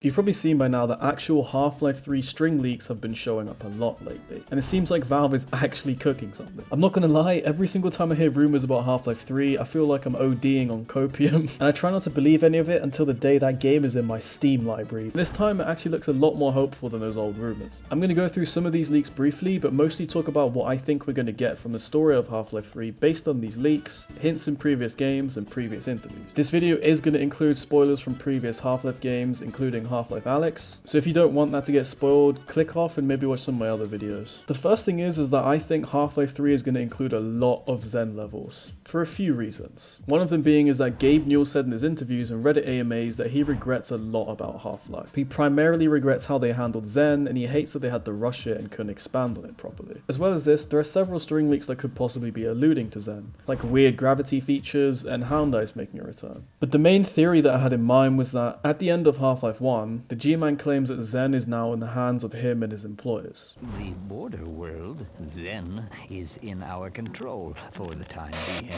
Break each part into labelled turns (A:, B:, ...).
A: You've probably seen by now that actual Half-Life 3 string leaks have been showing up a lot lately, and it seems like Valve is actually cooking something. I'm not gonna lie, every single time I hear rumors about Half-Life 3, I feel like I'm ODing on copium, and I try not to believe any of it until the day that game is in my Steam library. This time it actually looks a lot more hopeful than those old rumors. I'm gonna go through some of these leaks briefly, but mostly talk about what I think we're gonna get from the story of Half-Life 3 based on these leaks, hints in previous games, and previous interviews. This video is gonna include spoilers from previous Half-Life games, including Half-Life Alyx, so if you don't want that to get spoiled, click off and maybe watch some of my other videos. The first thing is that I think Half-Life 3 is going to include a lot of Xen levels, for a few reasons. One of them being is that Gabe Newell said in his interviews and Reddit AMAs that he regrets a lot about Half-Life. He primarily regrets how they handled Xen, and he hates that they had to rush it and couldn't expand on it properly. As well as this, there are several string leaks that could possibly be alluding to Xen, like weird gravity features and Hound Eyes making a return. But the main theory that I had in mind was that at the end of Half-Life 1, the G-Man claims that Xen is now in the hands of him and his employers.
B: The border world, Xen, is in our control for the time being,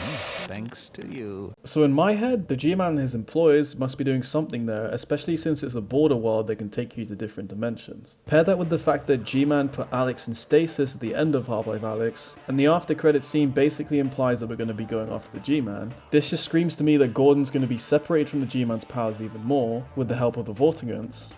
B: thanks to you.
A: So in my head, the G-Man and his employers must be doing something there, especially since it's a border world that can take you to different dimensions. Pair that with the fact that G-Man put Alyx in stasis at the end of Half-Life Alyx, and the after credits scene basically implies that we're going to be going after the G-Man. This just screams to me that Gordon's going to be separated from the G-Man's powers even more, with the help of the Vortigaunts,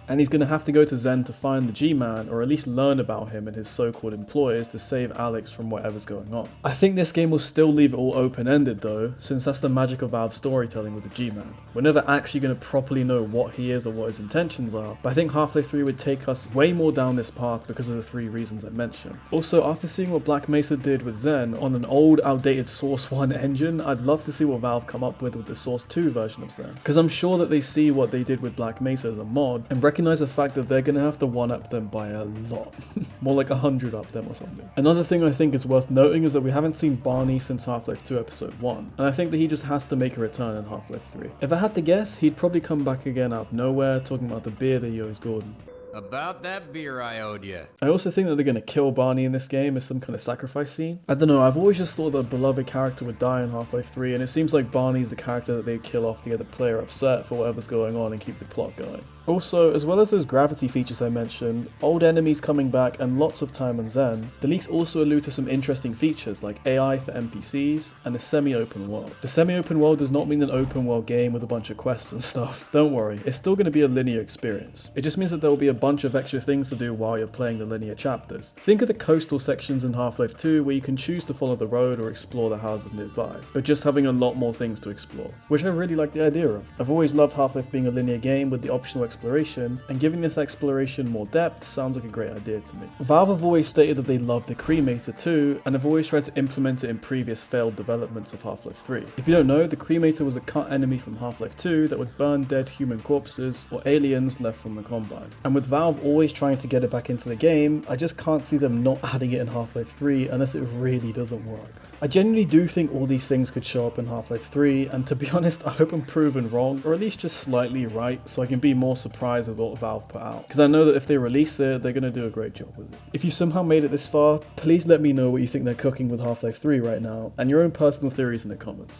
A: and he's going to have to go to Xen to find the G-Man, or at least learn about him and his so-called employers to save Alyx from whatever's going on. I think this game will still leave it all open-ended though, since that's the magic of Valve's storytelling with the G-Man. We're never actually going to properly know what he is or what his intentions are, but I think Half-Life 3 would take us way more down this path because of the three reasons I mentioned. Also, after seeing what Black Mesa did with Xen on an old, outdated Source 1 engine, I'd love to see what Valve come up with the Source 2 version of Xen, because I'm sure that they see what they did with Black Mesa as a mod, and recognize the fact that they're going to have to one-up them by a lot. More like 100 up them or something. Another thing I think is worth noting is that we haven't seen Barney since Half-Life 2 Episode 1, and I think that he just has to make a return in Half-Life 3. If I had to guess, he'd probably come back again out of nowhere, talking about the beer that he owes Gordon.
C: About that beer I owed you.
A: I also think that they're going to kill Barney in this game as some kind of sacrifice scene. I don't know, I've always just thought that a beloved character would die in Half-Life 3, and it seems like Barney's the character that they kill off to get the player upset for whatever's going on and keep the plot going. Also, as well as those gravity features I mentioned, old enemies coming back and lots of time on Xen, the leaks also allude to some interesting features like AI for NPCs and a semi-open world. The semi-open world does not mean an open world game with a bunch of quests and stuff. Don't worry, it's still going to be a linear experience. It just means that there will be a bunch of extra things to do while you're playing the linear chapters. Think of the coastal sections in Half-Life 2 where you can choose to follow the road or explore the houses nearby, but just having a lot more things to explore, which I really like the idea of. I've always loved Half-Life being a linear game with the optional exploration, and giving this exploration more depth sounds like a great idea to me. Valve have always stated that they love the Cremator too, and have always tried to implement it in previous failed developments of Half-Life 3. If you don't know, the Cremator was a cut enemy from Half-Life 2 that would burn dead human corpses or aliens left from the Combine. And with Valve always trying to get it back into the game, I just can't see them not adding it in Half-Life 3 unless it really doesn't work. I genuinely do think all these things could show up in Half-Life 3, and to be honest, I hope I'm proven wrong, or at least just slightly right, so I can be more surprised with what Valve put out. Because I know that if they release it, they're going to do a great job with it. If you somehow made it this far, please let me know what you think they're cooking with Half-Life 3 right now, and your own personal theories in the comments.